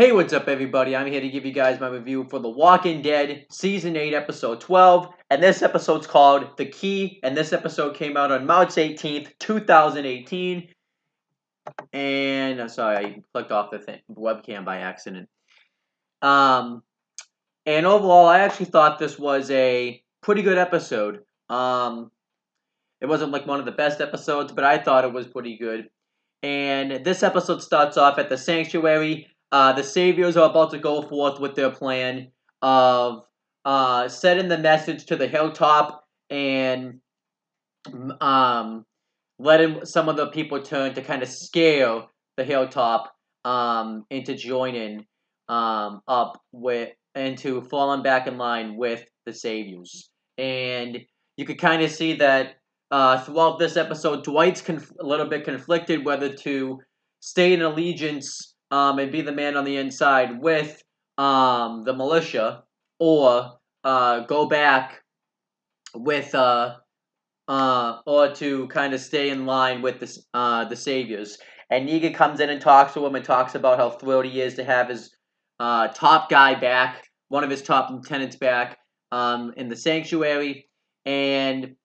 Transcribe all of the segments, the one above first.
Hey, what's up, everybody? I'm here to give you guys my review for The Walking Dead Season 8, Episode 12. And this episode's called The Key. And this episode came out on March 18th, 2018. And, sorry, I clicked off the webcam by accident. And overall, I actually thought this was a pretty good episode. It wasn't like one of the best episodes, but I thought it was pretty good. And this episode starts off at the sanctuary. The Saviors are about to go forth with their plan of sending the message to the hilltop and letting some of the people turn to kind of scale the hilltop into joining up with into falling back in line with the Saviors. And you could kind of see that throughout this episode, Dwight's a little bit conflicted whether to stay in allegiance and be the man on the inside with the militia or go back with or to kind of stay in line with the Saviors. And Negan comes in and talks to him and talks about how thrilled he is to have his top guy back, one of his top lieutenants back in the sanctuary. And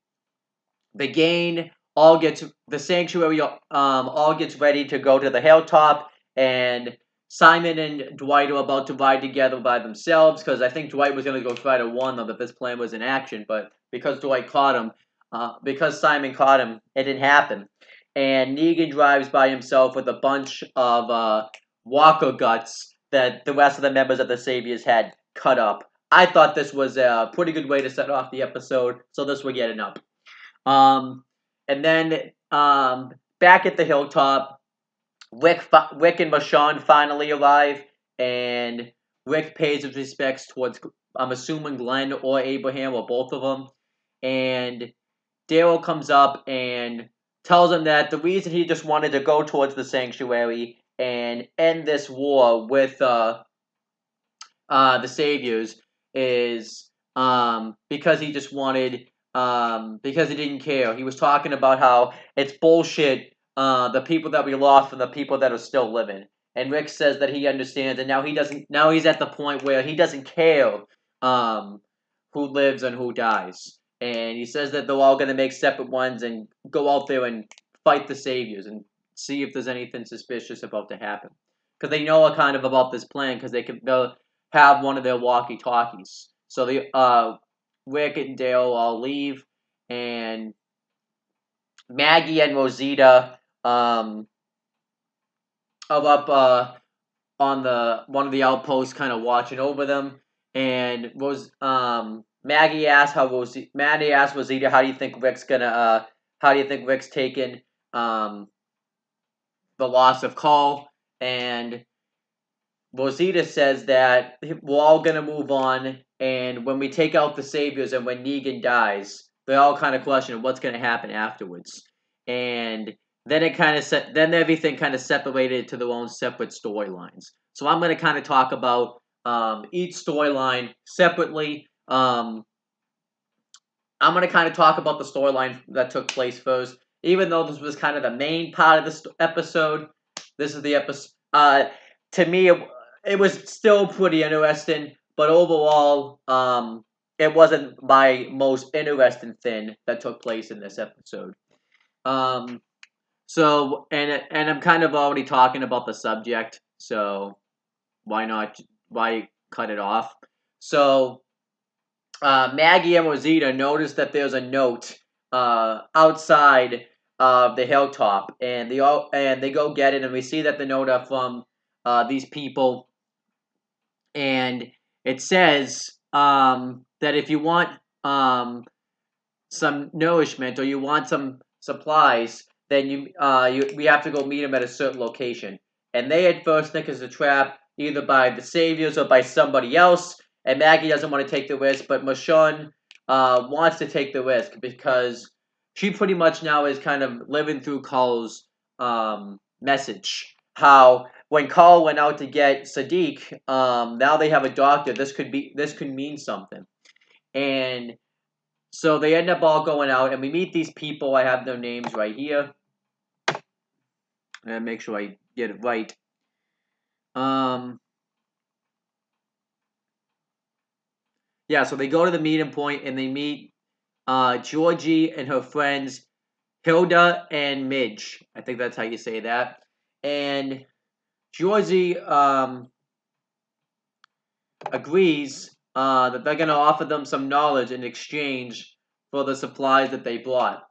the sanctuary all gets ready to go to the hilltop, and Simon and Dwight are about to ride together by themselves because I think Dwight was going to go try to warn them that this plan was in action, but because Simon caught him, it didn't happen. And Negan drives by himself with a bunch of Walker guts that the rest of the members of the Saviors had cut up. I thought this was a pretty good way to set off the episode, so this will get an up. And then back at the hilltop, Rick and Michonne finally arrive, and Rick pays his respects towards, I'm assuming, Glenn or Abraham or both of them. And Daryl comes up and tells him that the reason he just wanted to go towards the sanctuary and end this war with the Saviors is because he just wanted, because he didn't care. He was talking about how it's bullshit, the people that we lost and the people that are still living. And Rick says that he understands, and now he doesn't. Now he's at the point where he doesn't care who lives and who dies. And he says that they're all going to make separate ones and go out there and fight the Saviors and see if there's anything suspicious about to happen. Because they know kind of about this plan because they'll have one of their walkie-talkies. So Rick and Dale all leave, and Maggie and Rosita are up on one of the outposts, kind of watching over them. And Maggie asks Rosita, how do you think Rick's taking the loss of Carl? And Rosita says that we're all gonna move on, and when we take out the Saviors and when Negan dies, they all kind of question what's gonna happen afterwards. And then then everything kind of separated to their own separate storylines. So I'm gonna kind of talk about each storyline separately. I'm gonna kind of talk about the storyline that took place first, even though this was kind of the main part of this episode. This is the episode. To me, it was still pretty interesting, but overall, it wasn't my most interesting thing that took place in this episode. So I'm kind of already talking about the subject, so why cut it off? So Maggie and Rosita notice that there's a note outside of the hilltop, and they go get it, and we see that the note are from these people. And it says that if you want some nourishment or you want some supplies, then we have to go meet them at a certain location. And they at first think it's a trap, either by the Saviors or by somebody else. And Maggie doesn't want to take the risk, but Michonne wants to take the risk because she pretty much now is kind of living through Carl's message. How when Carl went out to get Sadiq, now they have a doctor. This could mean something. And so they end up all going out, and we meet these people. I have their names right here. And make sure I get it right. yeah, so they go to the meeting point and they meet Georgie and her friends Hilda and Midge. I think that's how you say that. And Georgie agrees that they're going to offer them some knowledge in exchange for the supplies that they brought.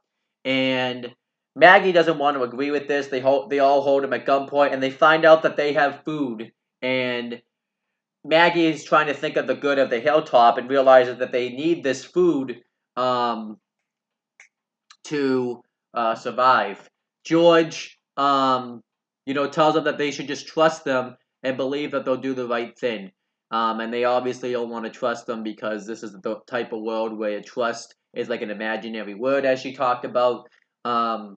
And Maggie doesn't want to agree with this. They all hold him at gunpoint, and they find out that they have food. And Maggie is trying to think of the good of the hilltop and realizes that they need this food um, to survive. George, tells them that they should just trust them and believe that they'll do the right thing. And they obviously don't want to trust them because this is the type of world where trust is like an imaginary word, as she talked about. Um,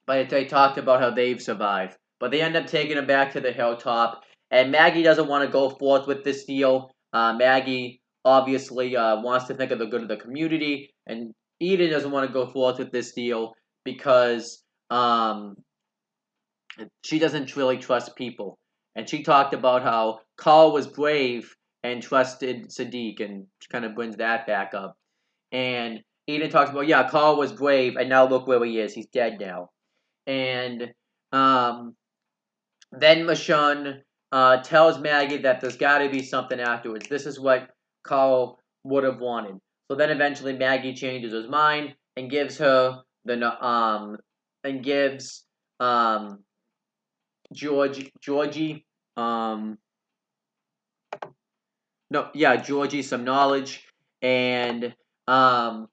but they talked about how they've survived. But they end up taking them back to the hilltop, and Maggie doesn't want to go forth with this deal. Maggie obviously wants to think of the good of the community, and Eden doesn't want to go forth with this deal because she doesn't really trust people. And she talked about how Carl was brave and trusted Sadiq, and she kind of brings that back up. And Eden talks about, yeah, Carl was brave, and now look where he is. He's dead now. And um, then Michonne tells Maggie that there's got to be something afterwards. This is what Carl would have wanted. So then eventually Maggie changes his mind and gives her the and gives um Georgie um no yeah Georgie some knowledge, and um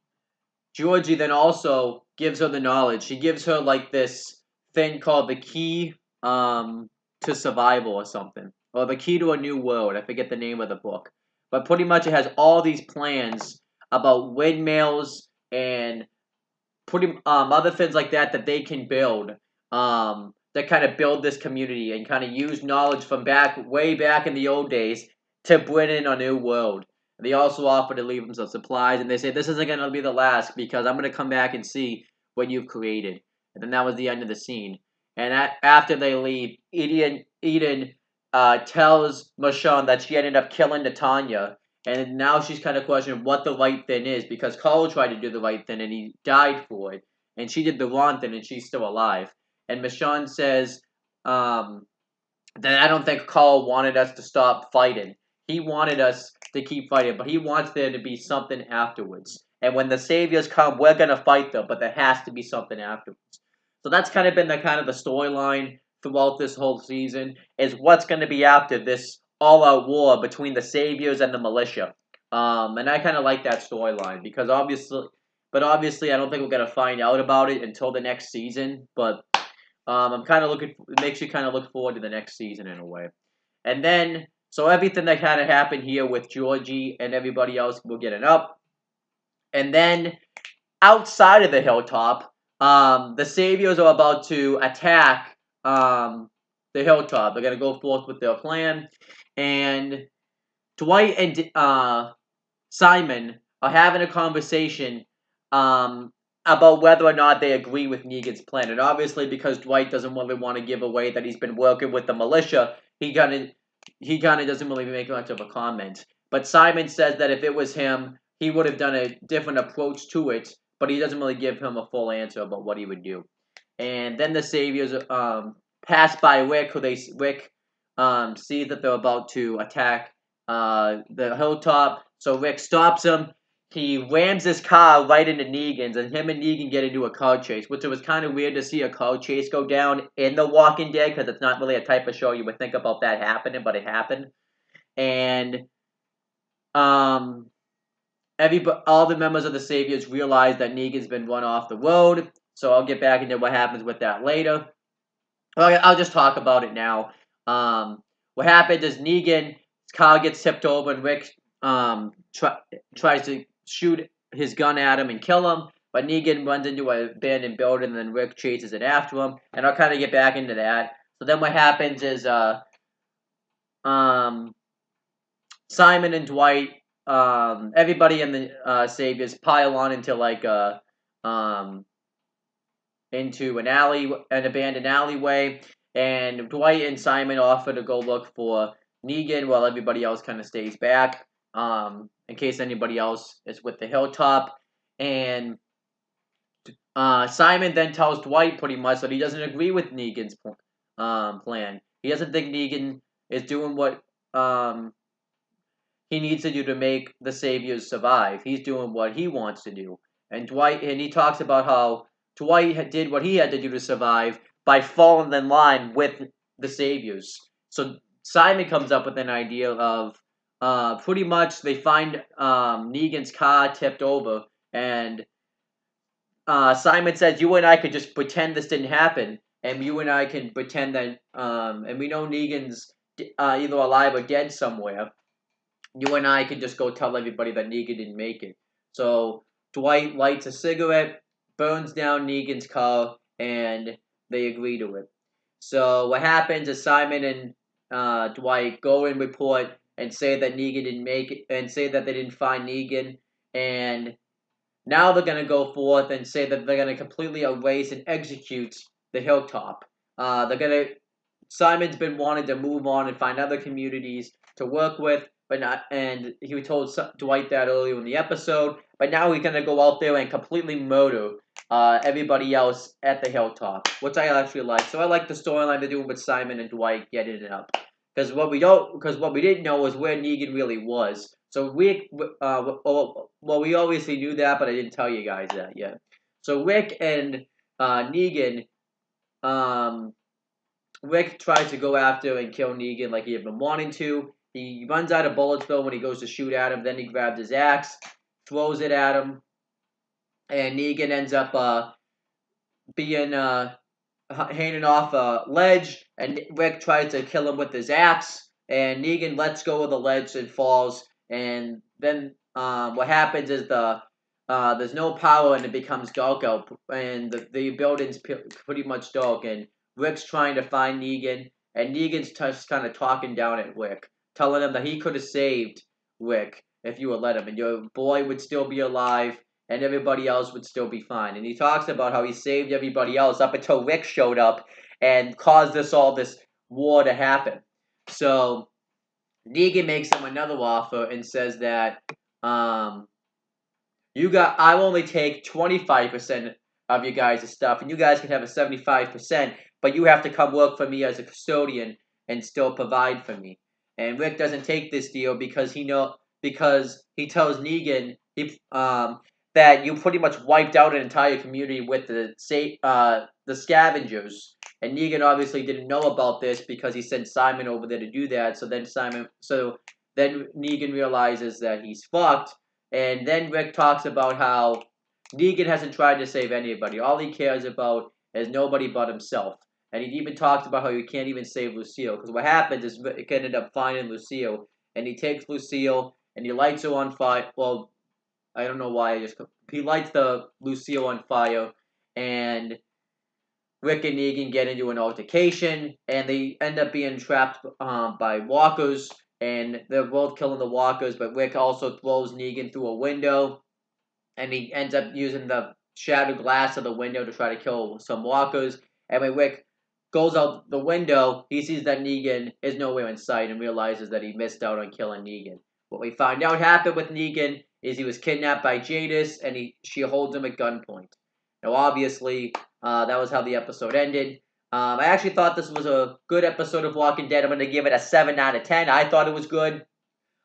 Georgie then also gives her the knowledge. She gives her like this thing called the key to survival or something. Or the key to a new world. I forget the name of the book. But pretty much it has all these plans about windmills and pretty other things like that that they can build. That kind of build this community and kind of use knowledge from way back in the old days to bring in a new world. They also offer to leave them some supplies, and they say this isn't going to be the last because I'm going to come back and see what you've created. And then that was the end of the scene. And after they leave, Eden tells Michonne that she ended up killing Natanya, and now she's kind of questioning what the right thing is because Carl tried to do the right thing and he died for it, and she did the wrong thing and she's still alive. And Michonne says um, that I don't think Carl wanted us to stop fighting. He wanted us to keep fighting, but he wants there to be something afterwards. And when the saviors come, we're gonna fight them, but there has to be something afterwards. So that's kind of been the storyline throughout this whole season is what's going to be after this all-out war between the saviors and the militia. And I kind of like that storyline because obviously, I don't think we're going to find out about it until the next season. But I'm kind of looking. It makes you kind of look forward to the next season in a way. And then, so everything that kind of happened here with Georgie and everybody else will get it up. And then outside of the hilltop, the saviors are about to attack the hilltop. They're going to go forth with their plan. And Dwight and Simon are having a conversation about whether or not they agree with Negan's plan. And obviously, because Dwight doesn't really want to give away that he's been working with the militia, he kind of doesn't really make much of a comment. But Simon says that if it was him, he would have done a different approach to it, but he doesn't really give him a full answer about what he would do. And then the saviors pass by Rick, Rick sees that they're about to attack the hilltop. So Rick stops him. He rams his car right into Negan's, and him and Negan get into a car chase, which it was kind of weird to see a car chase go down in The Walking Dead because it's not really a type of show you would think about that happening, but it happened. And um, all the members of the Saviors realize that Negan's been run off the road. So I'll get back into what happens with that later. Well, I'll just talk about it now. What happened is Negan's car gets tipped over, and Rick tries to shoot his gun at him and kill him. But Negan runs into an abandoned building, and then Rick chases it after him. And I'll kind of get back into that. So then what happens is Simon and Dwight, everybody in the Saviors pile on into an abandoned alleyway, and Dwight and Simon offer to go look for Negan while everybody else kind of stays back. In case anybody else is with the Hilltop, and Simon then tells Dwight pretty much that he doesn't agree with Negan's plan. He doesn't think Negan is doing what he needs to do to make the Saviors survive. He's doing what he wants to do. And he talks about how Dwight did what he had to do to survive by falling in line with the Saviors. So Simon comes up with an idea of pretty much they find Negan's car tipped over, and Simon says, "You and I could just pretend this didn't happen, and you and I can pretend that, and we know Negan's either alive or dead somewhere. You and I can just go tell everybody that Negan didn't make it." So Dwight lights a cigarette, burns down Negan's car, and they agree to it. So what happens is Simon and Dwight go and report and say that Negan didn't make it, and say that they didn't find Negan, and now they're going to go forth and say that they're going to completely erase and execute the Hilltop. They're going to. Simon's been wanting to move on and find other communities to work with, but not. And he told Dwight that earlier in the episode. But now he's going to go out there and completely murder everybody else at the Hilltop, which I actually like. So I like the storyline they're doing with Simon and Dwight getting it up. Because what we didn't know was where Negan really was. So we obviously knew that, but I didn't tell you guys that yet. So Rick and Negan, Rick tries to go after and kill Negan like he had been wanting to. He runs out of bullets though when he goes to shoot at him. Then he grabs his axe, throws it at him, and Negan ends up being hanging off a ledge, and Rick tries to kill him with his axe, and Negan lets go of the ledge and falls, and then what happens is there's no power and it becomes dark out, and the building's pretty much dark, and Rick's trying to find Negan, and Negan's just kind of talking down at Rick, telling him that he could have saved Rick if you would let him, and your boy would still be alive, and everybody else would still be fine. And he talks about how he saved everybody else up until Rick showed up and caused this war to happen. So Negan makes him another offer and says that I will only take 25% of you guys' stuff, and you guys can have a 75%, but you have to come work for me as a custodian and still provide for me. And Rick doesn't take this deal because he tells Negan that you pretty much wiped out an entire community with the scavengers. And Negan obviously didn't know about this because he sent Simon over there to do that. So then Negan realizes that he's fucked. And then Rick talks about how Negan hasn't tried to save anybody. All he cares about is nobody but himself. And he even talks about how you can't even save Lucille. Because what happens is Rick ended up finding Lucille. And he takes Lucille and he lights her on fire. Well, I don't know why. He lights the Lucille on fire, and Rick and Negan get into an altercation, and they end up being trapped by walkers, and they're both killing the walkers. But Rick also throws Negan through a window, and he ends up using the shattered glass of the window to try to kill some walkers. And when Rick goes out the window, he sees that Negan is nowhere in sight and realizes that he missed out on killing Negan. What we find out happened with Negan is he was kidnapped by Jadis, and she holds him at gunpoint. Now, obviously, that was how the episode ended. I actually thought this was a good episode of Walking Dead. I'm going to give it a 7 out of 10. I thought it was good.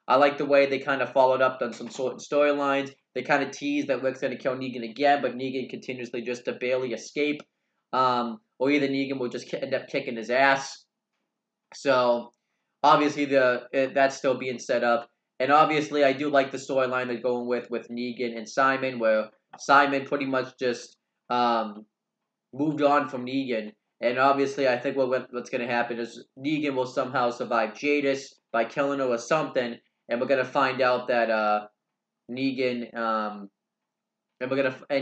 I like the way they kind of followed up on some sort of storylines. They kind of teased that Rick's going to kill Negan again, but Negan continuously just to barely escape. Or either Negan will just end up kicking his ass. So, obviously, that's still being set up. And obviously, I do like the storyline they're going with Negan and Simon, where Simon pretty much just moved on from Negan. And obviously, I think what's going to happen is Negan will somehow survive Jadis by killing her or something, and we're going to find out that Negan and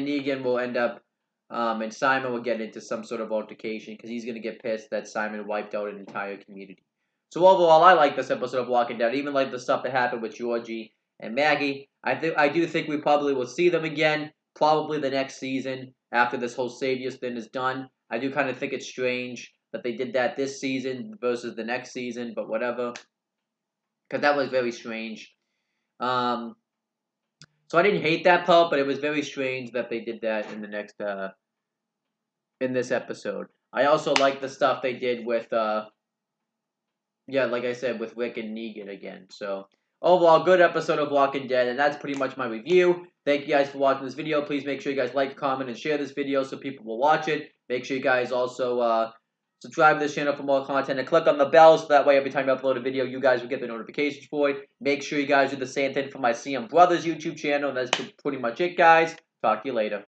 Negan will end up and Simon will get into some sort of altercation because he's going to get pissed that Simon wiped out an entire community. So overall, I like this episode of Walking Dead. I even like the stuff that happened with Georgie and Maggie. I do think we probably will see them again, probably the next season after this whole Saviors thing is done. I do kind of think it's strange that they did that this season versus the next season, but whatever, because that was very strange. So I didn't hate that part, but it was very strange that they did that in the next in this episode. I also like the stuff they did with yeah, like I said, with Rick and Negan again. So overall, good episode of Walking Dead, and that's pretty much my review. Thank you guys for watching this video. Please make sure you guys like, comment, and share this video so people will watch it. Make sure you guys also subscribe to this channel for more content and click on the bell so that way every time I upload a video, you guys will get the notifications for it. Make sure you guys do the same thing for my CM Brothers YouTube channel, and that's pretty much it, guys. Talk to you later.